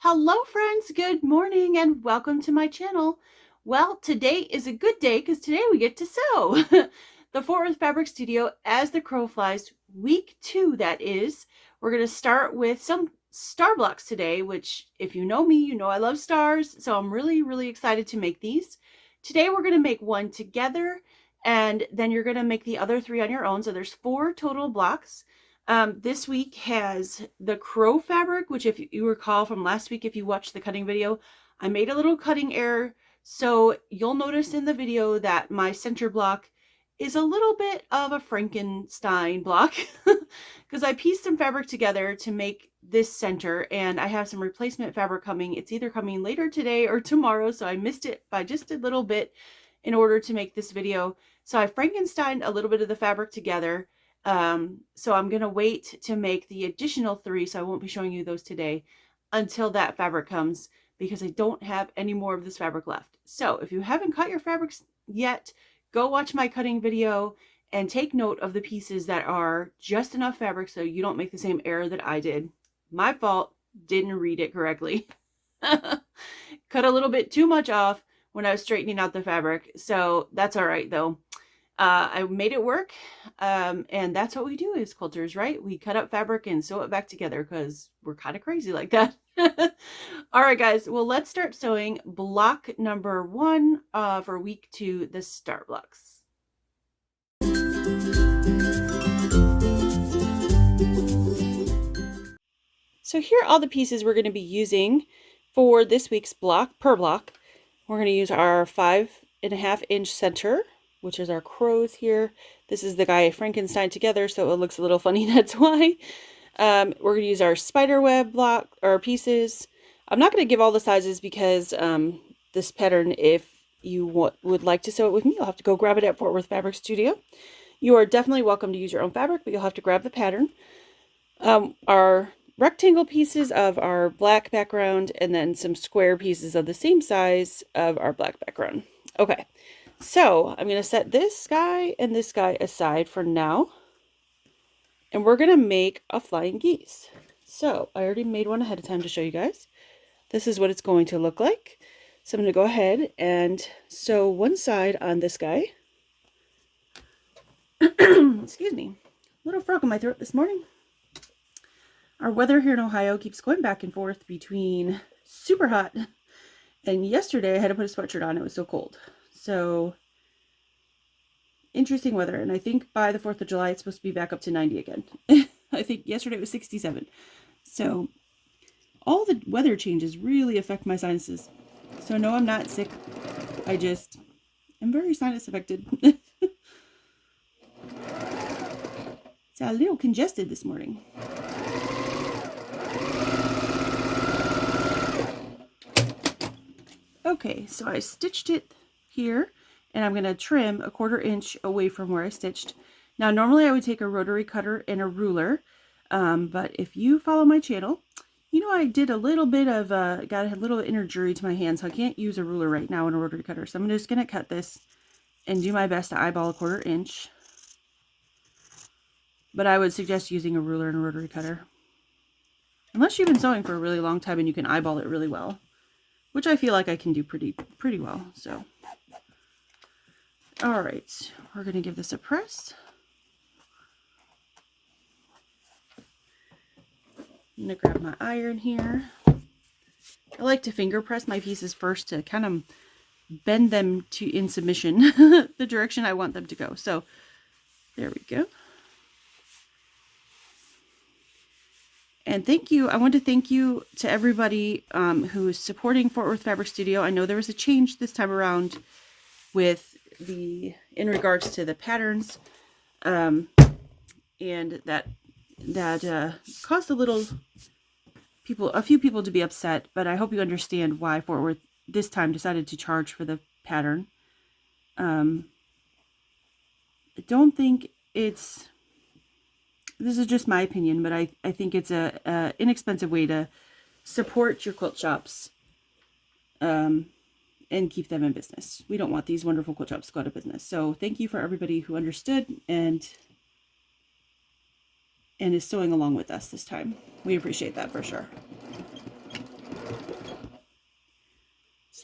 Hello friends, good morning and welcome to my channel. Well, today is a good day because today we get to sew. The Fort Worth Fabric Studio as the crow flies, week 2 that is. We're going to start with some star blocks today, which if you know me, you know I love stars. So I'm really excited to make these. Today we're going to make one together and then you're going to make the other 3 on your own. So there's 4 total blocks. This week has the crow fabric, which if you recall from last week, if you watched the cutting video, I made a little cutting error. So you'll notice in the video that my center block is a little bit of a Frankenstein block because I pieced some fabric together to make this center and I have some replacement fabric coming. It's either coming later today or tomorrow. So I missed it by just a little bit in order to make this video. So I Frankensteined a little bit of the fabric together. So I'm going to wait to make the additional 3, so I won't be showing you those today until that fabric comes because I don't have any more of this fabric left. So if you haven't cut your fabrics yet, go watch my cutting video and take note of the pieces that are just enough fabric so you don't make the same error that I did. My fault, didn't read it correctly. Cut a little bit too much off when I was straightening out the fabric, so that's all right though. I made it work, and that's what we do as quilters, right? We cut up fabric and sew it back together because we're kind of crazy like that. All right, guys, well, let's start sewing block number 1 for week 2, the star blocks. So here are all the pieces we're going to be using for this week's block. Per block, we're going to use our 5.5-inch center, which is our crows here. This is the guy Frankenstein together, so it looks a little funny, that's why. We're going to use our spider web block or pieces. I'm not going to give all the sizes because this pattern, if you would like to sew it with me, you'll have to go grab it at Fort Worth Fabric Studio. You are definitely welcome to use your own fabric, but you'll have to grab the pattern. Our rectangle pieces of our black background and then some square pieces of the same size of our black background. Okay. So I'm going to set this guy and this guy aside for now. And we're going to make a flying geese. So I already made one ahead of time to show you guys. This is what it's going to look like. So I'm going to go ahead and sew one side on this guy. Excuse me. A little frog in my throat this morning. Our weather here in Ohio keeps going back and forth between super hot and yesterday I had to put a sweatshirt on. It was so cold. So interesting weather, and I think by the 4th of July it's supposed to be back up to 90 again. I think yesterday it was 67. So all the weather changes really affect my sinuses. So no, I'm not sick. I just am very sinus affected. It's a little congested this morning. Okay, so I stitched it here. And I'm going to trim a 1/4 inch away from where I stitched. Now, normally I would take a rotary cutter and a ruler, but if you follow my channel, you know I did a little bit of, got a little injury to my hand, so I can't use a ruler right now and a rotary cutter. So I'm just going to cut this and do my best to eyeball a 1/4 inch. But I would suggest using a ruler and a rotary cutter. Unless you've been sewing for a really long time and you can eyeball it really well, which I feel like I can do pretty well, so. All right, we're going to give this a press. I'm going to grab my iron here. I like to finger press my pieces first to kind of bend them in submission the direction I want them to go. So there we go. And thank you. I want to thank you to everybody who is supporting Fort Worth Fabric Studio. I know there was a change this time around with in regards to the patterns, and that caused a few people to be upset, but I hope you understand why Fort Worth this time decided to charge for the pattern. I don't think this is just my opinion, but I think it's a inexpensive way to support your quilt shops, and keep them in business. We don't want these wonderful quilt shops to go out of business. So thank you for everybody who understood and is sewing along with us this time. We appreciate that for sure.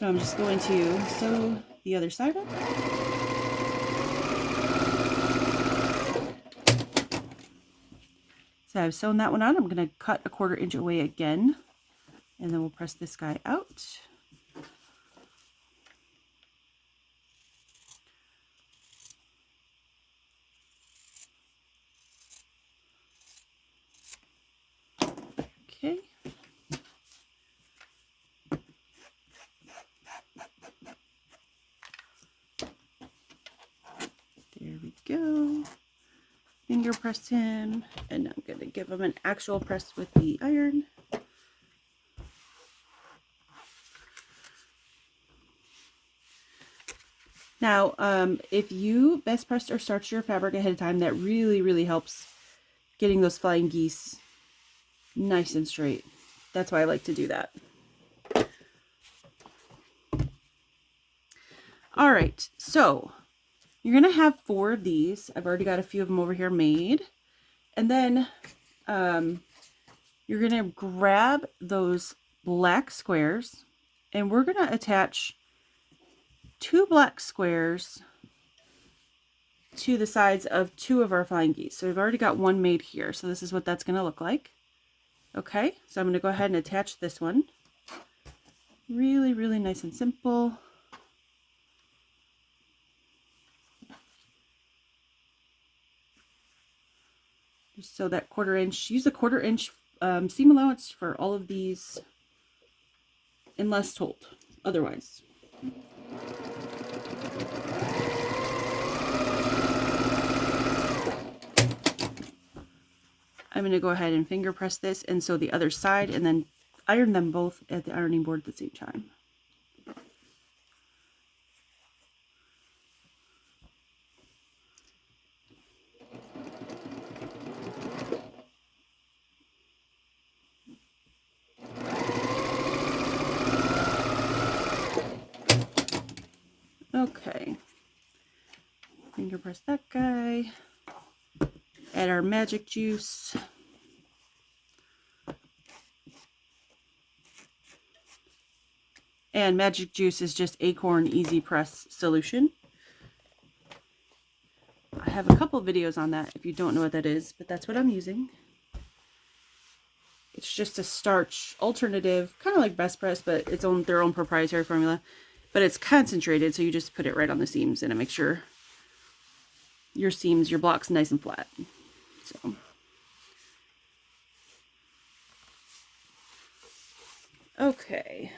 So I'm just going to sew the other side up. So I've sewn that one on. I'm going to cut a 1/4 inch away again, and then we'll press this guy out. Okay. There we go. Finger press him, and I'm going to give him an actual press with the iron. Now, if you best pressed or starched your fabric ahead of time, that really helps getting those flying geese nice and straight. That's why I like to do that. All right, so you're gonna have 4 of these. I've already got a few of them over here made. And then you're gonna grab those black squares, and we're gonna attach 2 black squares to the sides of 2 of our flying geese. So we've already got one made here. So this is what that's gonna look like. Okay, so I'm gonna go ahead and attach this one. Really nice and simple. Just so that 1/4 inch, use a 1/4 inch seam allowance for all of these unless told otherwise. I'm going to go ahead and finger press this and sew the other side, and then iron them both at the ironing board at the same time. Okay, finger press that guy, add our magic juice. And magic juice is just acorn easy press solution. I have a couple videos on that if you don't know what that is, but that's what I'm using. It's just a starch alternative, kind of like Best Press, but it's their own proprietary formula. But it's concentrated, so you just put it right on the seams, and it makes sure your seams, your block's nice and flat. So, okay.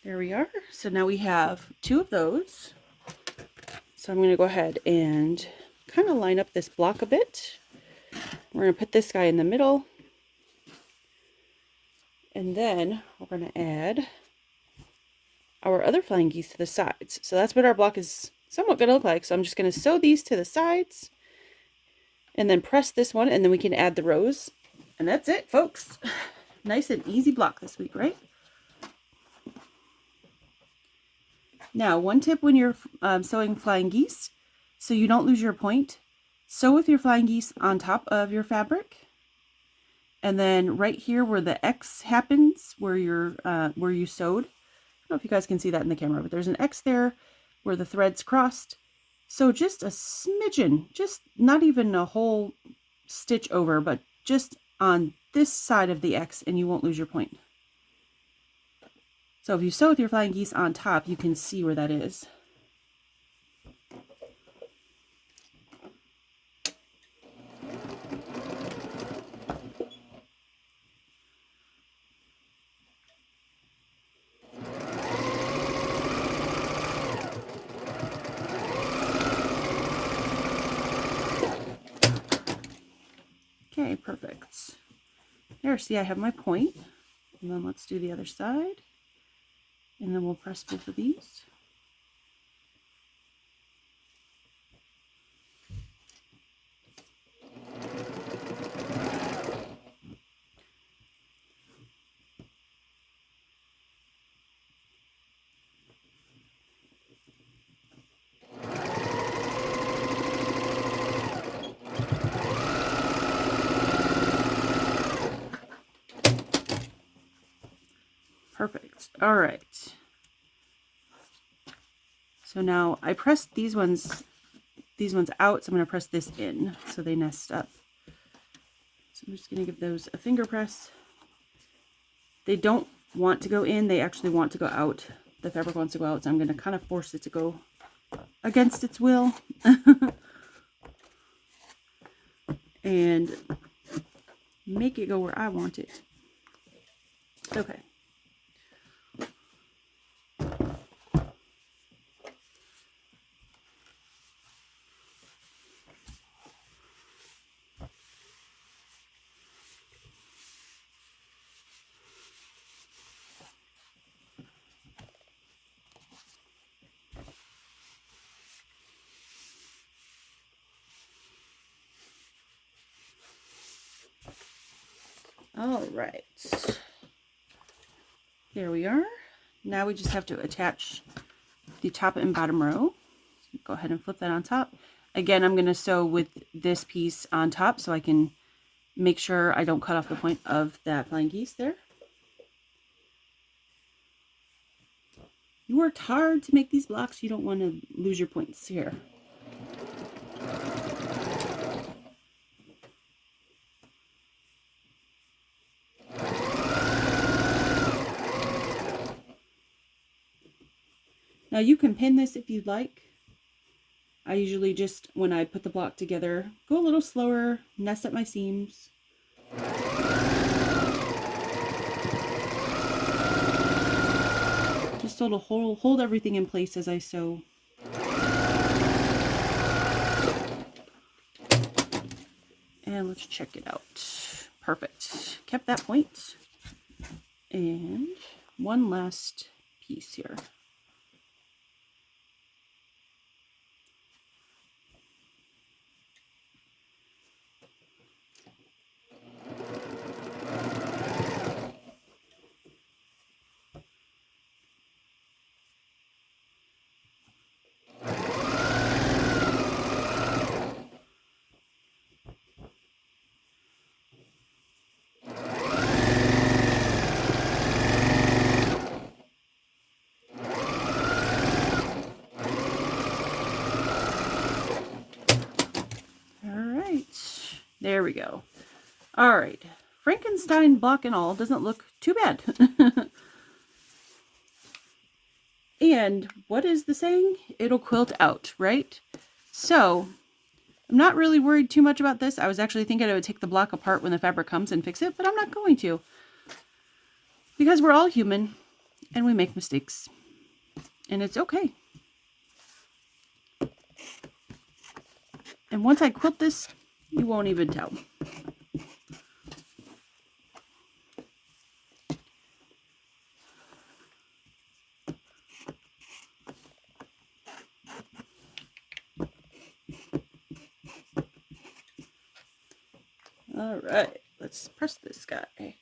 There we are. So now we have 2 of those. So I'm going to go ahead and kind of line up this block a bit. We're going to put this guy in the middle. And then we're going to add our other flying geese to the sides. So that's what our block is somewhat going to look like. So I'm just going to sew these to the sides and then press this one, and then we can add the rows. And that's it, folks. Nice and easy block this week, right? Now, one tip when you're sewing flying geese, so you don't lose your point, sew with your flying geese on top of your fabric, and then right here where the X happens, where you sewed. I don't know if you guys can see that in the camera, but there's an X there where the threads crossed. So just a smidgen, just not even a whole stitch over, but just on this side of the X, and you won't lose your point. So if you sew with your flying geese on top, you can see where that is. Okay, perfect. There, see, I have my point. And then let's do the other side. And then we'll press both of these. Perfect. All right. So now I pressed these ones out, so I'm going to press this in so they nest up. So I'm just going to give those a finger press. They don't want to go in, they actually want to go out. The fabric wants to go out, so I'm going to kind of force it to go against its will. And make it go where I want it. Okay. All right. There we are. Now we just have to attach the top and bottom row. Go ahead and flip that on top. Again, I'm going to sew with this piece on top so I can make sure I don't cut off the point of that flying geese there. You worked hard to make these blocks. You don't want to lose your points here. Now you can pin this if you'd like. I usually just, when I put the block together, go a little slower, nest up my seams. Just so to hold everything in place as I sew. And let's check it out. Perfect. Kept that point. And one last piece here. There we go. All right. Frankenstein block and all doesn't look too bad. And what is the saying? It'll quilt out, right? So I'm not really worried too much about this. I was actually thinking I would take the block apart when the fabric comes and fix it, but I'm not going to. Because we're all human and we make mistakes. And it's okay. And once I quilt this, you won't even tell. All right, let's press this guy.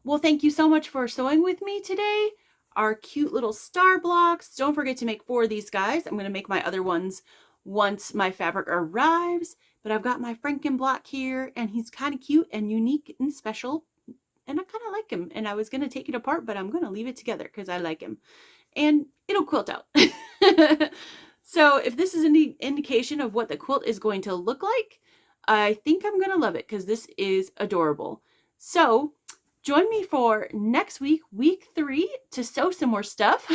Well, thank you so much for sewing with me today. Our cute little star blocks. Don't forget to make 4 of these guys. I'm going to make my other ones once my fabric arrives. But I've got my Franken block here, and he's kind of cute and unique and special. And I kind of like him. And I was going to take it apart, but I'm going to leave it together because I like him. And it'll quilt out. So if this is an indication of what the quilt is going to look like, I think I'm going to love it because this is adorable. So join me for next week, week 3, to sew some more stuff.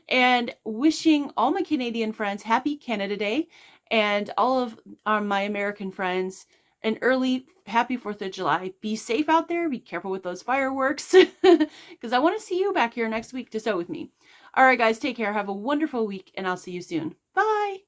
And wishing all my Canadian friends happy Canada Day, and all of my American friends an early happy 4th of July. Be safe out there. Be careful with those fireworks, because I want to see you back here next week to sew with me. All right, guys, take care. Have a wonderful week, and I'll see you soon. Bye.